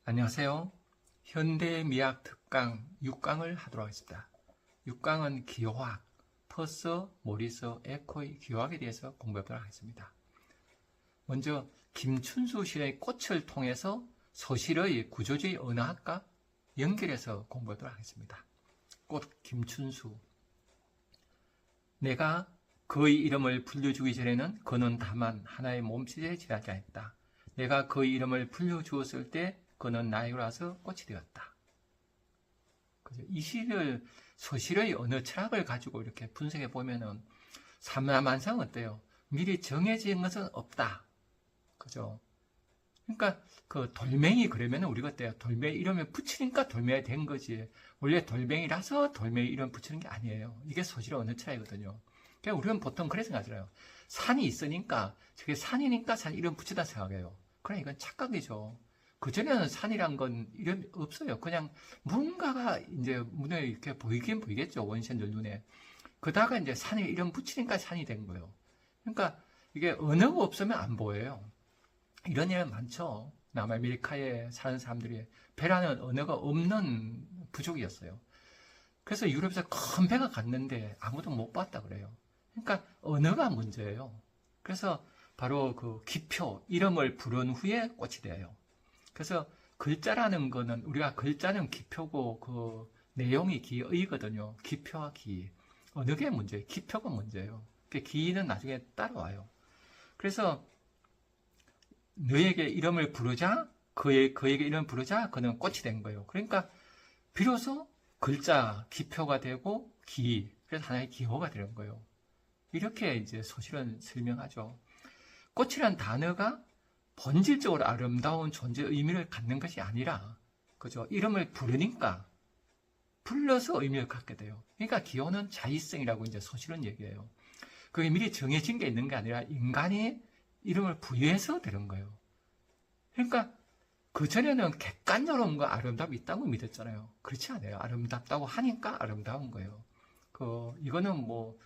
안녕하세요. 현대미학 특강 6강을 하도록 하겠습니다. 6강은 기호학, 퍼서, 모리서, 에코의 기호학에 대해서 공부해보도록 하겠습니다. 먼저 김춘수 시의 꽃을 통해서 서실의 구조주의 언어학과 연결해서 공부하도록 하겠습니다. 꽃 김춘수. 내가 그의 이름을 불려주기 전에는 그는 다만 하나의 몸짓에 지나지 않았다. 내가 그의 이름을 불려주었을 때 그는 나에게 와서 꽃이 되었다. 이 시를 서실의 언어 철학을 가지고 이렇게 분석해 보면은 삼라만상 어때요? 미리 정해진 것은 없다. 그죠? 그러니까 그 돌멩이 그러면 우리가 어때요? 돌멩이 이름을 붙이니까 돌멩이 된 거지. 원래 돌멩이라서 돌멩이 이름 붙이는 게 아니에요. 이게 서실의 언어 철학이거든요. 그러니까 우리는 보통 그래 생각하잖아요. 산이 있으니까 저게 산이니까 산 이름 붙이다 생각해요. 그러나 이건 착각이죠. 그전에는 산이란 건 이름이 없어요. 그냥 뭔가가 이제 눈에 이렇게 보이긴 보이겠죠. 원시인들 눈에. 그다가 이제 산에 이름 붙이니까 산이 된 거예요. 그러니까 이게 언어가 없으면 안 보여요. 이런 일 많죠. 남아메리카에 사는 사람들이 배라는 언어가 없는 부족이었어요. 그래서 유럽에서 큰 배가 갔는데 아무도 못 봤다 그래요. 그러니까 언어가 문제예요. 그래서 바로 그 기표, 이름을 부른 후에 꽃이 돼요. 그래서 글자라는 거는 우리가 글자는 기표고 그 내용이 기의거든요. 기표와 기. 어느 게 문제예요? 기표가 문제예요. 기는 나중에 따라와요. 그래서 너에게 이름을 부르자, 그에게 이름을 부르자, 그는 꽃이 된 거예요. 그러니까 비로소 글자, 기표가 되고 기, 그래서 하나의 기호가 되는 거예요. 이렇게 이제 서실은 설명하죠. 꽃이란 단어가 본질적으로 아름다운 존재의 의미를 갖는 것이 아니라, 그죠? 이름을 부르니까, 불러서 의미를 갖게 돼요. 그러니까 기호는 자의성이라고 이제 서실은 얘기해요. 그게 미리 정해진 게 있는 게 아니라 인간이 이름을 부여해서 되는 거예요. 그러니까 그전에는 객관적으로 아름답이 있다고 믿었잖아요. 그렇지 않아요. 아름답다고 하니까 아름다운 거예요. 이거는 뭐,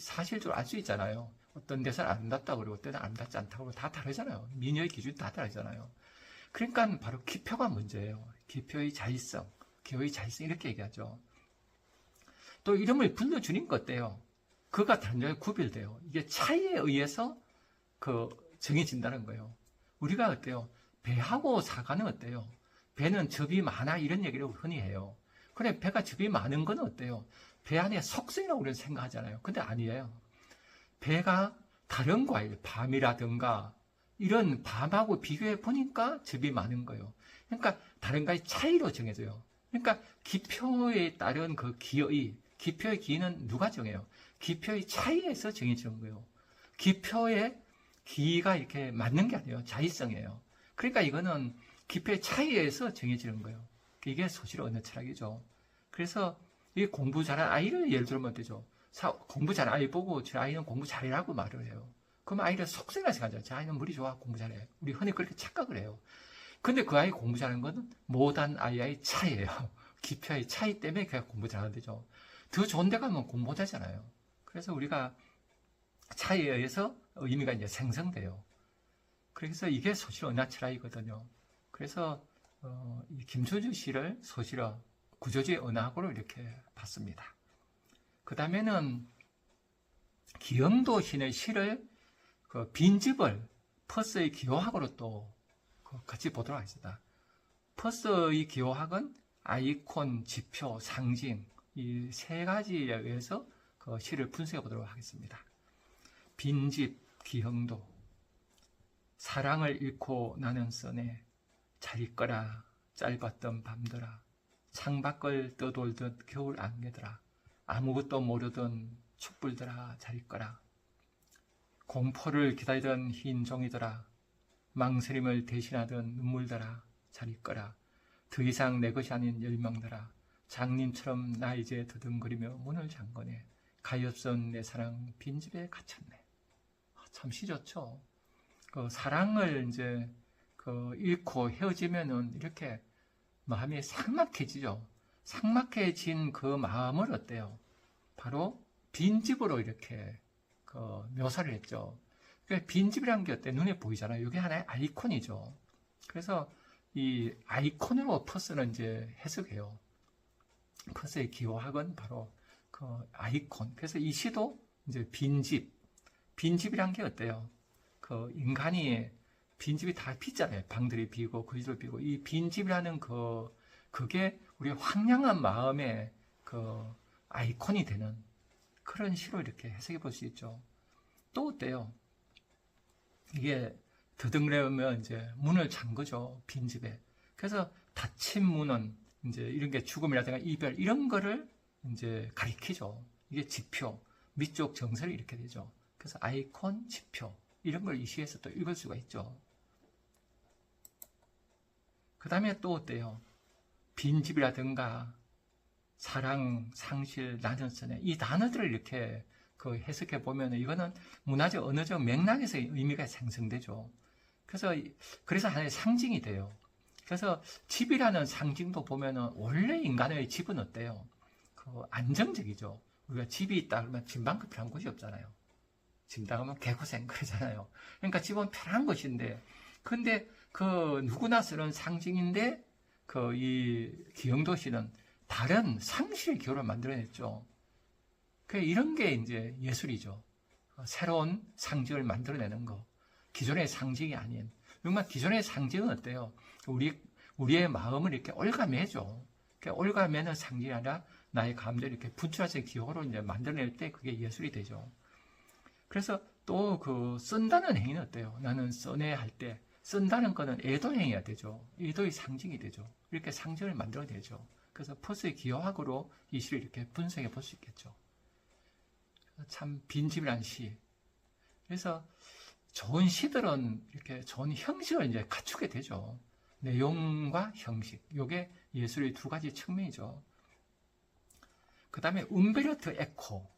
사실적으로 알 수 있잖아요. 어떤 데서는 아름답다고 그러고 어떤 데는 아름답지 않다고 그러고 다 다르잖아요. 미녀의 기준이 다 다르잖아요. 그러니까 바로 기표가 문제예요. 기표의 자의성, 기호의 자의성 이렇게 얘기하죠. 또 이름을 불러주니까 어때요? 그가 다른 점에 구별돼요. 이게 차이에 의해서 정해진다는 거예요. 우리가 어때요? 배하고 사과는 어때요? 배는 접이 많아 이런 얘기를 흔히 해요. 그래 배가 접이 많은 건 어때요? 배 안에 속성이라고 우리는 생각하잖아요. 근데 아니에요. 배가 다른 과일, 밤이라든가 이런 밤하고 비교해 보니까 접이 많은 거예요. 그러니까 다른 과일 차이로 정해져요. 그러니까 기표에 따른 그 기표의 기는 누가 정해요? 기표의 차이에서 정해지는 거예요. 기표의 기가 이렇게 맞는 게 아니에요. 자의성이에요. 그러니까 이거는 기표의 차이에서 정해지는 거예요. 이게 서실 언어 철학이죠. 그래서 이 공부 잘하는 아이를 예를 들면 되죠. 공부 잘하는 아이 보고 저 아이는 공부 잘해라고 말을 해요. 그럼 아이를 속성이라 생각하죠. 저 아이는 머리 좋아, 공부 잘해. 우리 흔히 그렇게 착각을 해요. 근데 그 아이 공부 잘하는 거는 못한 아이의 차이예요. 기표의 차이 때문에 그냥 공부 잘하는 데죠. 더 좋은 데 가면 공부 못하잖아요. 그래서 우리가 차이에 의해서 의미가 이제 생성돼요. 그래서 이게 서실 언어 철학이거든요. 그래서 이 김춘수 시를 서실어 구조주의 언어학으로 이렇게 봤습니다. 그 다음에는 기영도 시의 시를 빈집을 퍼스의 기호학으로 또 같이 보도록 하겠습니다. 퍼스의 기호학은 아이콘, 지표, 상징 이 세 가지에 의해서 그 시를 분석해 보도록 하겠습니다. 빈집, 기형도. 사랑을 잃고 나는 써내 잘 있거라 짧았던 밤들아 창밖을 떠돌듯 겨울 안개들아 아무것도 모르던 촛불들아 잘 있거라 공포를 기다리던 흰 종이들아 망설임을 대신하던 눈물들아 잘 있거라 더 이상 내 것이 아닌 열망들아 장님처럼 나 이제 더듬거리며 문을 잠그네 가엾은 내 사랑 빈집에 갇혔네. 참 시 좋죠. 사랑을 이제 잃고 헤어지면은 이렇게 마음이 삭막해지죠. 삭막해진 그 마음을 어때요? 바로 빈집으로 이렇게 묘사를 했죠. 그러니까 빈집이라는 게 어때? 눈에 보이잖아요. 이게 하나의 아이콘이죠. 그래서 이 아이콘으로 퍼스는 이제 해석해요. 퍼스의 기호학은 바로 그 아이콘. 그래서 이 시도 이제 빈집이란 게 어때요? 그 인간이 빈집이 다 비잖아요. 방들이 비고 거지도 비고 이 빈집이라는 그게 우리 황량한 마음의 그 아이콘이 되는 그런 시로 이렇게 해석해 볼 수 있죠. 또 어때요? 이게 더듬으려면 이제 문을 잠 거죠. 빈집에. 그래서 닫힌 문은 이제 이런 게 죽음이라든가 이별 이런 거를 이제 가리키죠. 이게 지표, 미적 정설이 이렇게 되죠. 그래서 아이콘, 지표 이런 걸 이 시에서 또 읽을 수가 있죠. 그 다음에 또 어때요? 빈집이라든가 사랑, 상실, 나전선에 이 단어들을 이렇게 그 해석해 보면 이거는 문화적, 언어적 맥락에서 의미가 생성되죠. 그래서 하나의 상징이 돼요. 그래서 집이라는 상징도 보면은 원래 인간의 집은 어때요? 그 안정적이죠. 우리가 집이 있다 그러면 짐만큼 편한 곳이 없잖아요. 짐 당하면 개고생 그러잖아요. 그러니까 집은 편한 것인데, 근데 그 누구나 쓰는 상징인데 그 이 기영도시는 다른 상실의 기호를 만들어냈죠. 이런 게 이제 예술이죠. 새로운 상징을 만들어내는 거. 기존의 상징이 아닌. 정말 기존의 상징은 어때요? 우리의 마음을 이렇게 올가매죠. 올가매는 상징이 아니라 나의 감정을 이렇게 분출해서 기호로 이제 만들어낼 때 그게 예술이 되죠. 그래서 또 그 쓴다는 행위는 어때요? 나는 써내야 할 때 쓴다는 거는 애도행위가 되죠. 애도의 상징이 되죠. 이렇게 상징을 만들어내죠. 그래서 퍼스의 기호학으로 이 시를 이렇게 분석해 볼 수 있겠죠. 참 빈집이라는 시. 그래서 좋은 시들은 이렇게 좋은 형식을 이제 갖추게 되죠. 내용과 형식. 이게 예술의 두 가지 측면이죠. 그 다음에 움베르토 에코.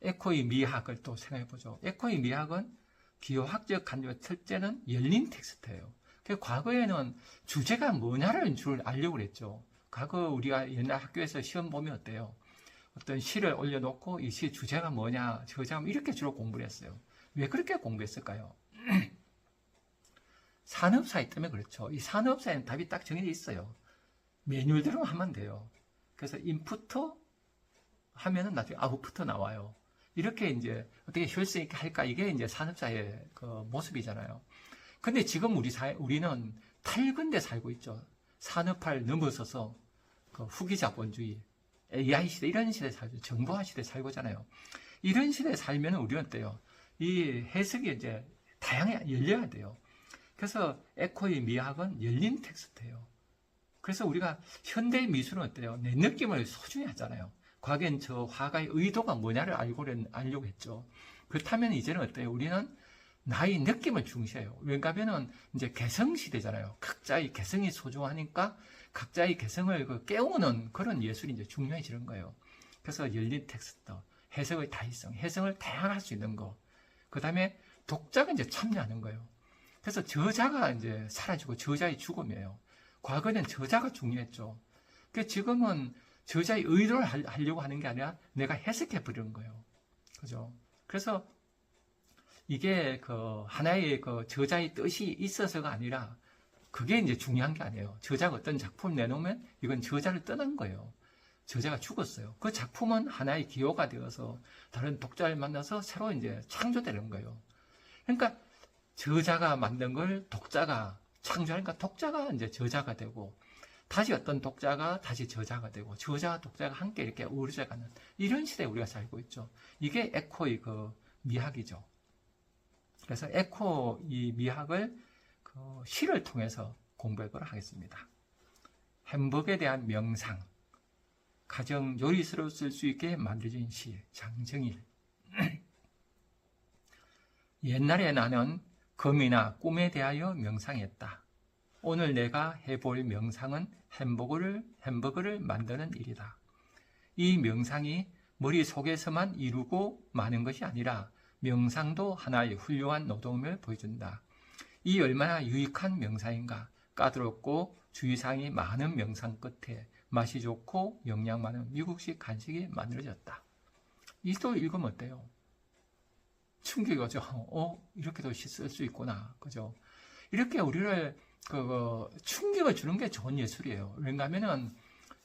에코의 미학을 또 생각해 보죠. 에코의 미학은 기호학적 간접의 첫째는 열린 텍스트예요. 과거에는 주제가 뭐냐를 줄 알려고 그랬죠. 과거 우리가 옛날 학교에서 시험 보면 어때요? 어떤 시를 올려놓고 이 시 주제가 뭐냐, 저자가 이렇게 주로 공부를 했어요. 왜 그렇게 공부했을까요? 산업사회 때문에 그렇죠. 이 산업사회는 답이 딱 정해져 있어요. 매뉴얼대로 하면 돼요. 그래서 인풋터 하면은 나중에 아웃풋터 나와요. 이렇게 이제 어떻게 효율성 있게 할까? 이게 이제 산업사회의 그 모습이잖아요. 근데 지금 우리는 탈근대 살고 있죠. 산업화를 넘어서서 그 후기자본주의, AI 시대, 이런 시대에 살죠. 정보화 시대에 살고 있잖아요. 이런 시대에 살면 우리는 어때요? 이 해석이 이제 열려야 돼요. 그래서 에코의 미학은 열린 텍스트예요. 그래서 우리가 현대 미술은 어때요? 내 느낌을 소중히 하잖아요. 과거엔 저 화가의 의도가 뭐냐를 알려고 했죠. 그렇다면 이제는 어때요? 우리는 나의 느낌을 중시해요. 왜냐하면 이제 개성 시대잖아요. 각자의 개성이 소중하니까 각자의 개성을 깨우는 그런 예술이 이제 중요해지는 거예요. 그래서 열린 텍스트, 해석의 다양성, 해석을 다양할 수 있는 거. 그 다음에 독자가 이제 참여하는 거예요. 그래서 저자가 이제 사라지고 저자의 죽음이에요. 과거에는 저자가 중요했죠. 지금은 저자의 의도를 하려고 하는 게 아니라 내가 해석해 버리는 거예요. 그죠? 그래서 이게 그 하나의 그 저자의 뜻이 있어서가 아니라 그게 이제 중요한 게 아니에요. 저자가 어떤 작품을 내놓으면 이건 저자를 떠난 거예요. 저자가 죽었어요. 그 작품은 하나의 기호가 되어서 다른 독자를 만나서 새로 이제 창조되는 거예요. 그러니까 저자가 만든 걸 독자가 창조하니까 독자가 이제 저자가 되고 다시 어떤 독자가 다시 저자가 되고 저자와 독자가 함께 이렇게 어우러져 가는 이런 시대에 우리가 살고 있죠. 이게 에코의 그 미학이죠. 그래서 에코 이 미학을 그 시를 통해서 공부해보도록 하겠습니다. 행복에 대한 명상, 가정 요리스러워 쓸 수 있게 만들어진 시, 장정일. 옛날에 나는 금이나 꿈에 대하여 명상했다. 오늘 내가 해볼 명상은 햄버거를 만드는 일이다. 이 명상이 머릿속에서만 이루고 마는 것이 아니라 명상도 하나의 훌륭한 노동을 보여준다. 이 얼마나 유익한 명상인가. 까다롭고 주의사항이 많은 명상 끝에 맛이 좋고 영양 많은 미국식 간식이 만들어졌다. 이도 읽으면 어때요? 충격이 오죠. 이렇게도 쓸 수 있구나. 그죠? 이렇게 우리를 충격을 주는 게 좋은 예술이에요. 왜냐하면은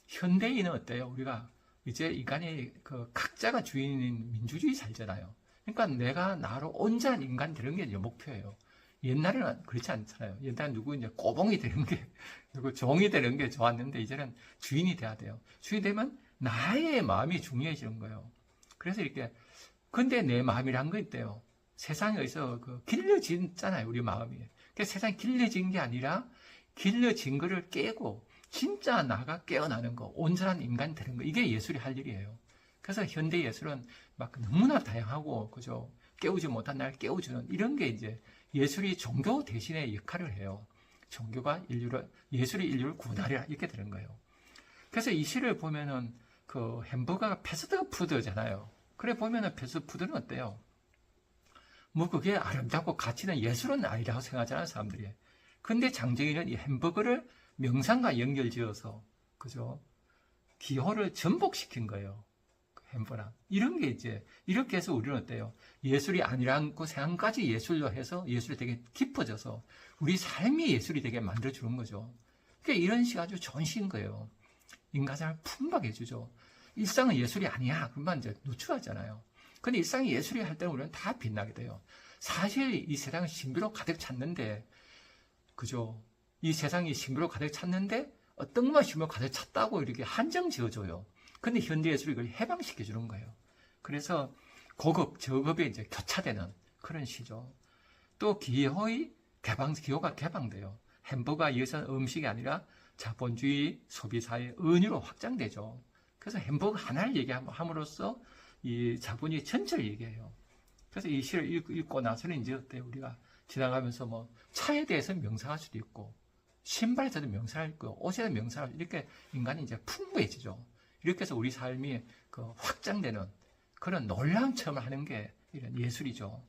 현대인은 어때요? 우리가 이제 인간이 각자가 주인인 민주주의 살잖아요. 그러니까 내가 나로 온전한 인간 되는 게 이제 목표예요. 옛날에는 그렇지 않잖아요. 옛날에 누구 이제 꼬봉이 되는 게, 누구 종이 되는 게 좋았는데, 이제는 주인이 돼야 돼요. 주인이 되면 나의 마음이 중요해지는 거예요. 그래서 이렇게, 근데 내 마음이란 거 있대요. 세상에 어디서 길러지잖아요, 우리 마음이. 그러니까 세상에 길러진 게 아니라, 길러진 거를 깨고, 진짜 나가 깨어나는 거, 온전한 인간 되는 거, 이게 예술이 할 일이에요. 그래서 현대 예술은 막 너무나 다양하고, 그죠? 깨우지 못한 날 깨워주는 이런 게 이제 예술이 종교 대신에 역할을 해요. 종교가 예술이 인류를 구원하리라 이렇게 되는 거예요. 그래서 이 시를 보면은 햄버거가 패스트푸드잖아요. 그래 보면은 패스트푸드는 어때요? 뭐 그게 아름답고 가치 있는 예술은 아니라고 생각하잖아요, 사람들이. 근데 장정희는 이 햄버거를 명상과 연결지어서, 그죠? 기호를 전복시킨 거예요. 햄버거. 이런 게 이제, 이렇게 해서 우리는 어때요? 예술이 아니라는 그 생각까지 예술로 해서 예술이 되게 깊어져서 우리 삶이 예술이 되게 만들어주는 거죠. 그러니까 이런 시가 아주 좋은 시인 거예요. 인간상을 풍부하게 해주죠. 일상은 예술이 아니야. 그러면 이제 누추하잖아요. 근데 일상이 예술이 할 때는 우리는 다 빛나게 돼요. 사실 이 세상은 신비로 가득 찼는데, 그죠? 이 세상이 신비로 가득 찼는데 어떤 것만 신비로 가득 찼다고 이렇게 한정 지어줘요. 근데 현대 예술이 그걸 해방시켜 주는 거예요. 그래서 고급, 저급에 이제 교차되는 그런 시죠. 또 기호가 개방돼요. 햄버거가 이어서 음식이 아니라 자본주의 소비사의 은유로 확장되죠. 그래서 햄버거 하나를 얘기함으로써 이 자본주의 전체를 얘기해요. 그래서 이 시를 읽고 나서는 이제 어때요? 우리가 지나가면서 뭐 차에 대해서 명상할 수도 있고, 신발에 대해서 명상할 있고, 옷에 대해서 명상할 이렇게 인간이 이제 풍부해지죠. 이렇게 해서 우리 삶이 확장되는 그런 놀라운 체험을 하는 게 이런 예술이죠.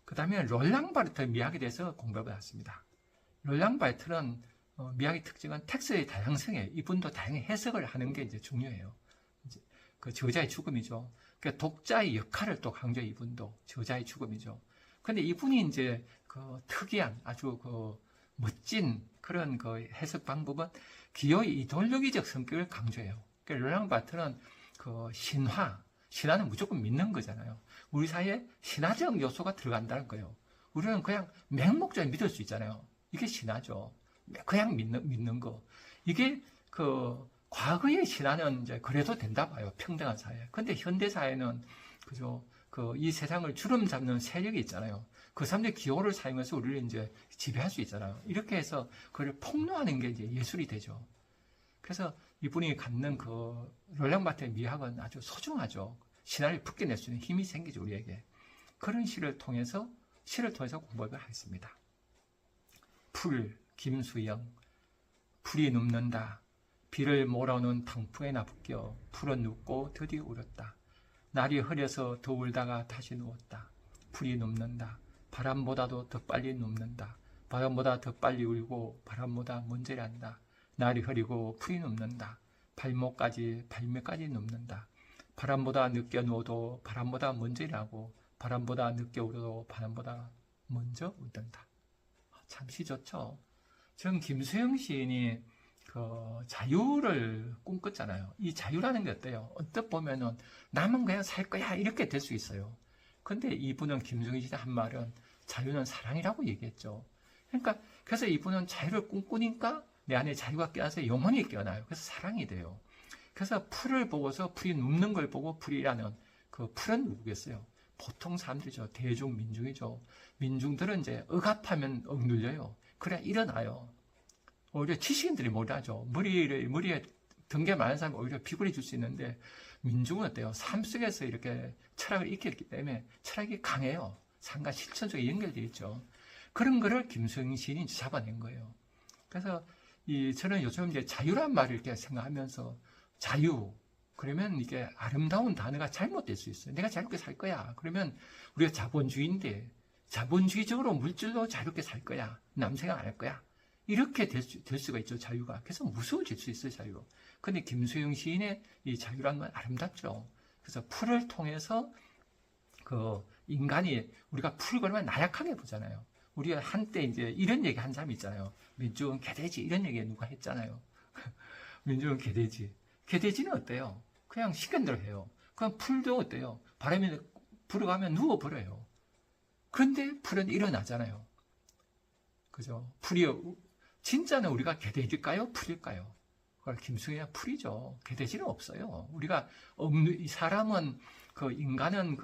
그 다음에 롤랑 바르트의 미학에 대해서 공부해 봤습니다. 롤랑 바르트는 미학의 특징은 텍스트의 다양성에 이분도 다양한 해석을 하는 게 이제 중요해요. 이제 그 저자의 죽음이죠. 그 독자의 역할을 또 강조해 이분도 저자의 죽음이죠. 근데 이분이 이제 특이한 아주 멋진 그런 해석 방법은 기호의 이데올로기적 성격을 강조해요. 그러니까 롤랑 바르트는 신화는 무조건 믿는 거잖아요. 우리 사이에 신화적 요소가 들어간다는 거예요. 우리는 그냥 맹목적으로 믿을 수 있잖아요. 이게 신화죠. 그냥 믿는 거. 이게 과거의 신화는 이제 그래도 된다 봐요. 평등한 사회. 근데 현대 사회는 그죠? 이 세상을 주름 잡는 세력이 있잖아요. 그 사람들이 기호를 사용해서 우리를 이제 지배할 수 있잖아요. 이렇게 해서 그걸 폭로하는 게 이제 예술이 되죠. 그래서 이분이 갖는 롤랑 바르트의 미학은 아주 소중하죠. 신화를 벗겨낼 수 있는 힘이 생기죠, 우리에게. 그런 시를 통해서 공부를 하겠습니다. 김수영. 풀이 눕는다. 비를 몰아오는 당풍에 나붙겨 풀은 눕고 드디어 울었다. 날이 흐려서 더 울다가 다시 누웠다. 풀이 눕는다. 바람보다도 더 빨리 눕는다. 바람보다 더 빨리 울고 바람보다 먼저 난다. 날이 흐리고 풀이 눕는다. 발목까지 눕는다. 바람보다 늦게 누워도 바람보다 먼저 일하고 바람보다 늦게 울어도 바람보다 먼저 웃는다. 참 시 좋죠. 전 김수영 시인이 자유를 꿈꿨잖아요. 이 자유라는 게 어때요? 언뜻 보면은 나만 그냥 살 거야 이렇게 될 수 있어요. 근데 이분은 김수영 시인이 한 말은 자유는 사랑이라고 얘기했죠. 그러니까 그래서 이분은 자유를 꿈꾸니까 내 안에 자유가 깨어나서 영혼이 깨어나요. 그래서 사랑이 돼요. 그래서 풀을 보고서 풀이 눕는 걸 보고 풀이라는 풀은 누구겠어요? 보통 사람들이죠. 대중민중이죠. 민중들은 이제 억압하면 억눌려요. 그래 일어나요. 오히려 지식인들이 못하죠. 머리에 덩게 많은 사람이 오히려 비굴해질 수 있는데 민중은 어때요? 삶 속에서 이렇게 철학을 익혔기 때문에 철학이 강해요. 삶과 실천 속에 연결되어 있죠. 그런 거를 김수영 시인이 잡아낸 거예요. 그래서 저는 요즘 이제 자유란 말을 이렇게 생각하면서 자유. 그러면 이게 아름다운 단어가 잘못될 수 있어요. 내가 자유롭게 살 거야. 그러면 우리가 자본주의인데 자본주의적으로 물질로 자유롭게 살 거야. 남 생각 안 할 거야. 이렇게 될 수가 있죠, 자유가. 그래서 무서워질 수 있어요, 자유. 근데 김수영 시인의 이 자유라는 건 아름답죠. 그래서 풀을 통해서 인간이 우리가 풀을 그러면 나약하게 보잖아요. 우리가 한때 이제 이런 얘기 한 사람 있잖아요. 민중은 개돼지 이런 얘기 누가 했잖아요. 민중은 개돼지. 개돼지는 어때요? 그냥 시킨 대로 해요. 그냥 풀도 어때요? 바람이 불어가면 누워버려요. 그런데 풀은 일어나잖아요. 그죠? 풀이, 진짜는 우리가 개돼지일까요? 풀일까요? 김승희는 풀이죠. 개돼지는 없어요. 우리가, 이 사람은, 인간은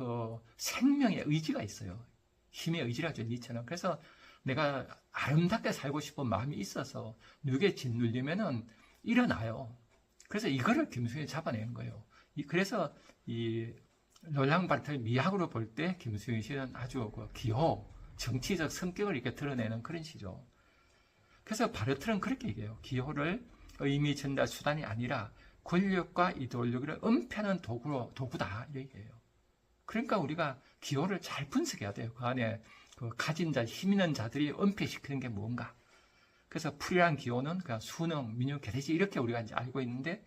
생명의 의지가 있어요. 힘의 의지라죠, 니체는. 그래서 내가 아름답게 살고 싶은 마음이 있어서 누구에 짓눌리면은 일어나요. 그래서 이거를 김수현이 잡아내는 거예요. 그래서 이 롤랑 바르트를 미학으로 볼 때 김수현 씨는 아주 기호, 정치적 성격을 이렇게 드러내는 그런 시죠. 그래서 바르트는 그렇게 얘기해요. 기호를 의미 전달 수단이 아니라 권력과 이데올로기를 은폐하는 도구다. 이 얘기예요. 그러니까 우리가 기호를 잘 분석해야 돼요. 그 안에 가진 자, 힘 있는 자들이 은폐시키는 게 뭔가. 그래서 풀이란 기호는 그냥 수능, 민요, 개돼지 이렇게 우리가 이제 알고 있는데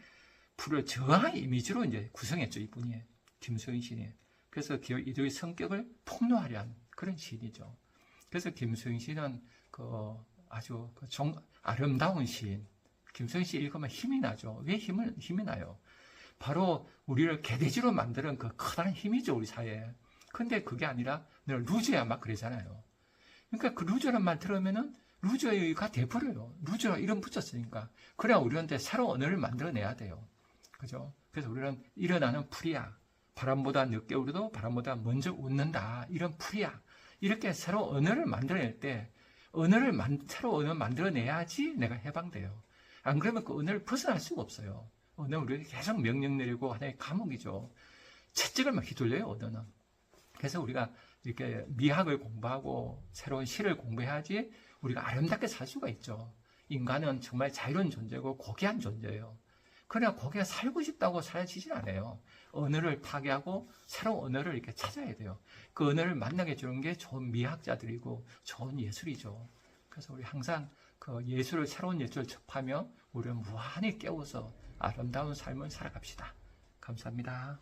풀을 저항의 이미지로 이제 구성했죠. 이분이. 김수현 시인이. 그래서 기호 이들의 성격을 폭로하려 한 그런 시인이죠. 그래서 김수현 시인은 아주 아름다운 시인. 김수현 시 읽으면 힘이 나죠. 왜 힘이 나요? 바로 우리를 개돼지로 만드는 그 커다란 힘이죠, 우리 사회에. 근데 그게 아니라 늘 루저야 막 그러잖아요. 그러니까 그 루저란 말 들으면은 루저가 돼버려요. 루저 이름 붙였으니까. 그래야 우리한테 새로운 언어를 만들어내야 돼요. 그죠? 그래서 우리는 일어나는 풀이야. 바람보다 늦게 울어도 바람보다 먼저 웃는다. 이런 풀이야. 이렇게 새로운 언어를 만들어낼 때 새로운 언어를 만들어내야지 내가 해방돼요. 안 그러면 그 언어를 벗어날 수가 없어요. 언어는 우리에게 계속 명령 내리고 하나의 감옥이죠. 채찍을 막 휘둘려요, 언어는. 그래서 우리가 이렇게 미학을 공부하고 새로운 시를 공부해야지 우리가 아름답게 살 수가 있죠. 인간은 정말 자유로운 존재고 고귀한 존재예요. 그러나 거기에 살고 싶다고 사라지진 않아요. 언어를 타개하고 새로운 언어를 이렇게 찾아야 돼요. 그 언어를 만나게 해주는 게 좋은 미학자들이고 좋은 예술이죠. 그래서 우리 항상 새로운 예술을 접하며 우리는 무한히 깨워서 아름다운 삶을 살아갑시다. 감사합니다.